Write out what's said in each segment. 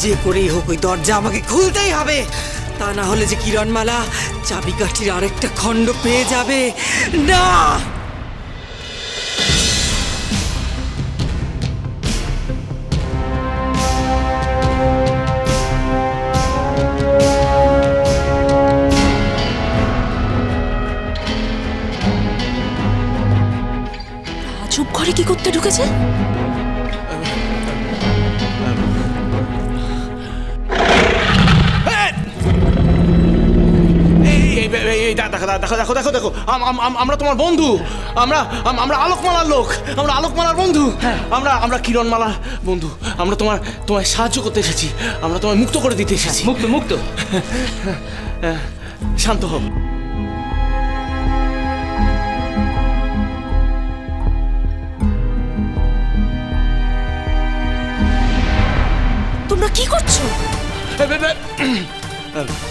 যে করেই হোক ওই দরজা আমাকে খুলতেই হবে, তা না হলে যে কিরণমালা চাবিকাঠির আরেকটা খণ্ড পেয়ে যাবে না। চুপ ঘরে কি করতে ঢুকেছে? দেখো দেখো দেখো দেখো, আমরা তোমার বন্ধু, আমরা আলোকমালার লোক, আমরা আলোকমালার বন্ধু, আমরা কিরণমালার বন্ধু, আমরা তোমায় সাহায্য করতে এসেছি, আমরা তোমায় মুক্ত করে দিতে এসেছি। মুক্ত মুক্ত। শান্ত হও। তোমরা কি করছো?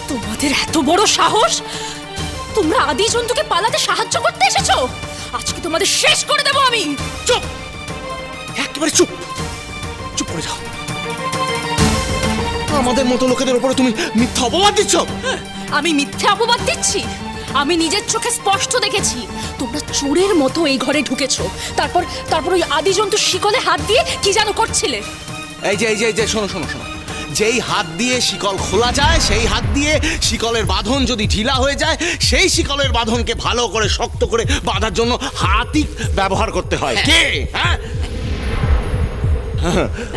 তোমাদের এত বড় সাহস! তোমরা আদি জন্তুকে পালাতে সাহায্য করতে এসেছো? আজকে তোমাদের শেষ করে দেবো আমি। চুপ, একেবারে চুপ, চুপ করে যাও। আমাদের মতো লোকেদের উপরে তুমি মিথ্যা অপবাদ দিচ্ছ। আমি মিথ্যে অপবাদ দিচ্ছি? আমি নিজের চোখে স্পষ্ট দেখেছি তোমরা চোরের মতো এই ঘরে ঢুকেছো। তারপর ওই আদি জন্তু শিকলে হাত দিয়ে কি যেন করছিলে। এই যে শোনো শোনো শোনো, যেই হাত দিয়ে শিকল খোলা যায়, সেই হাত দিয়ে শিকলের বাঁধন যদি ঢিলা হয়ে যায়, সেই শিকলের বাঁধনকে ভালো করে শক্ত করে বাঁধার জন্য হাতই ব্যবহার করতে হয়। কে? হ্যাঁ,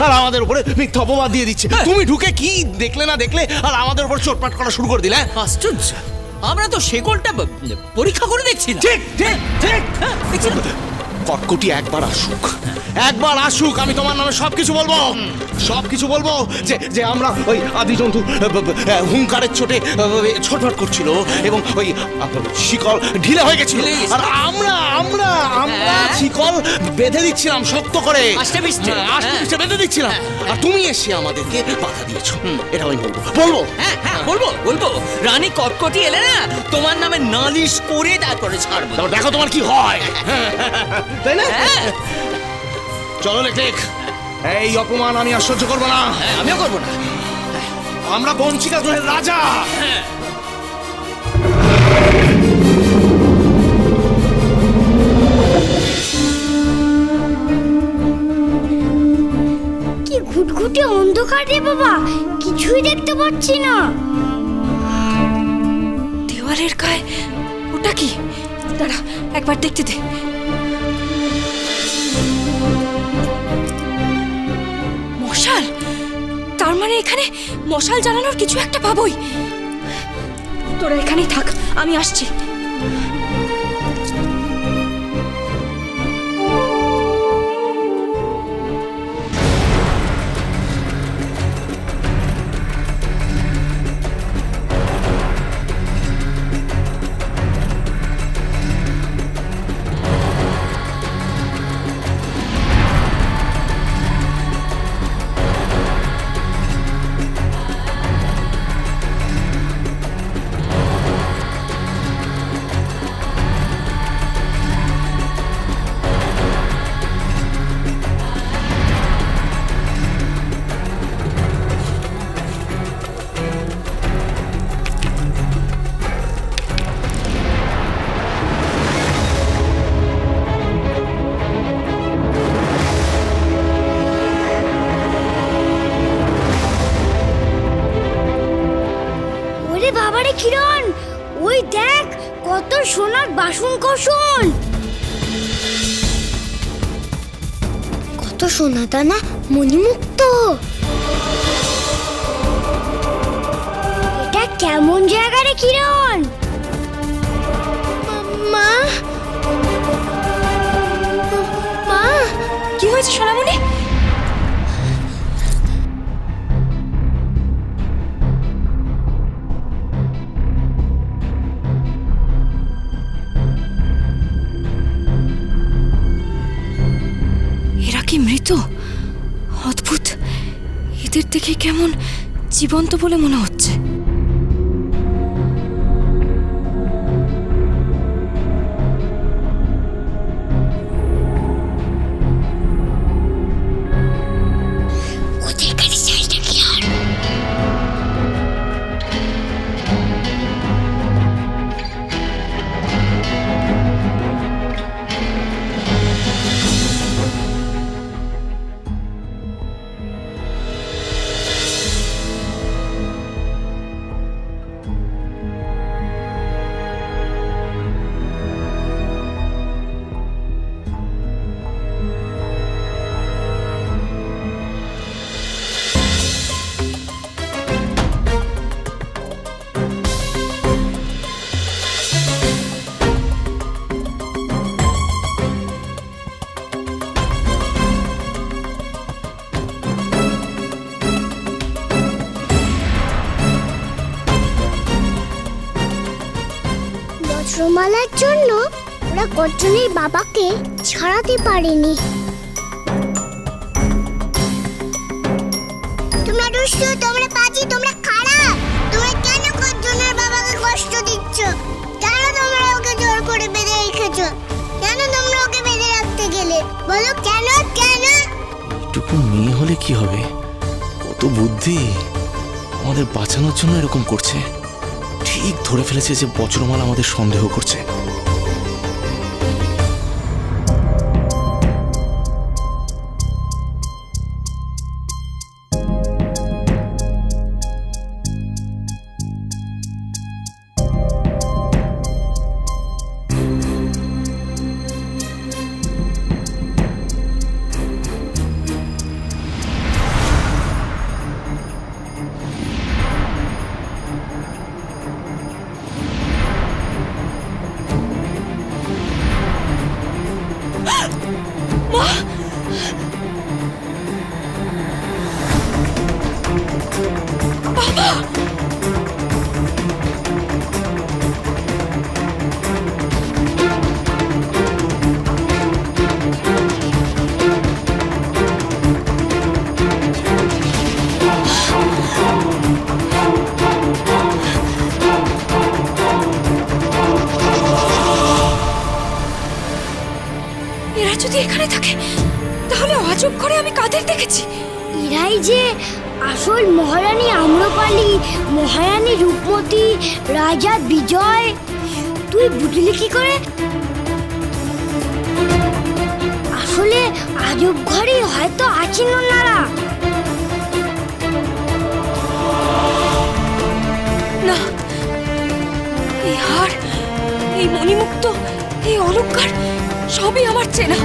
আর আমাদের উপরে মিথ্যা অপবাদ দিয়ে দিচ্ছে। তুমি ঢুকে কি দেখলে না দেখলে, আর আমাদের উপর চোটপাট করা শুরু করে দিলে। আশ্চর্য, আমরা তো শেকলটা পরীক্ষা করে দেখছি না। ঠিক ঠিক ঠিক, কটকটি একবার আসুক, আমি তোমার নামে সবকিছু বলবো, যে আমরা ওই আদি জন্তু হুঙ্কারের চোটে ছটফট করছিল এবং ওই শিকল ঢিলে হয়ে গেছিল, আর আমরা শিকল বেঁধে দিচ্ছিলাম শক্ত করে, আস্তে পিষ্টে বেঁধে দিচ্ছিলাম, আর তুমি এসে আমাদেরকে বাধা দিয়েছো। এটা আমি বলবো। হ্যাঁ বলবো। রানী কটকটি এলে না, তোমার নামে নালিশ করে তারপরে ছাড়বো। দেখো তোমার কি হয়, তাই না? চলো লেখ, এই অপমান আমি আর সহ্য করবো না। আমিও করবো না। আমরা বঞ্চিকা গ্রহের রাজা। কি ঘুটঘুটে অন্ধকার রে বাবা, কিছুই দেখতে পাচ্ছি না। দেওয়ালের গায়ে ওটা কি? দাঁড়া, একবার দেখতে দে। মশাল! তার মানে এখানে মশাল জ্বালানোর কিছু একটা পাবোই। তোরা এখানেই থাক, আমি আসছি। বাবারে কিরণ, ওই দেখ কত সোনার বাসন কোসন, কত সোনা দানা মণিমুক্ত। এটা কেমন জায়গা রে কিরণ? মা, কি হয়েছে সোনামণি? মৃত, অদ্ভুত। এদের দেখে কেমন জীবন্ত বলে মনে হচ্ছে। ওদের কাছে চাইটা কি আর বস্ত্রমালার জন্য ওরা গর্জনের বাবাকে ছাড়াতে পারেনি। তোমরা দুষ্টু, তোমরা পাজি, তোমরা খারাপ। তোমরা কেন গর্জনের বাবাকে কষ্ট দিচ্ছ? কেন তোমরা ওকে জোর করে বেঁধে রেখেছো? কেন তোমরা ওকে বেঁধে রাখতে গেলে? বলো কেন কেন? এইটুকু মেয়ে হলে কি হবে, কত বুদ্ধি। আমাদের বাঁচানোর জন্য এরকম করছে। ঠিক ধরে ফেলেছে যে বজ্রমালা আমাদের সন্দেহ করছে। এরা যদি এখানে থাকে তাহলে আজব করে আমি কাদের দেখেছি? এরাই যে আসল মহারানী আম্রপালি, মহারানী রূপমতী, রাজা বিজয়। তুই বুঝলি কি করে? আসলে আজব ঘরে হয়তো আছেন ওনারা। না, এই হার, এই মণিমুক্ত, এই অলংকার সবই আমার চেনা।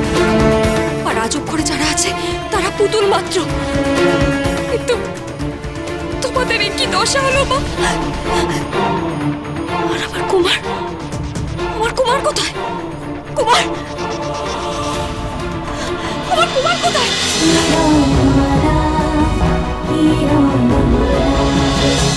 আর আজব করে যারা আছে তারা পুতুল মাত্র। কিন্তু তোমাদের এই কি দশা হলো মা? আর আমার কুমার, আমার কুমার কোথায়? কুমার, আমার কুমার কোথায়?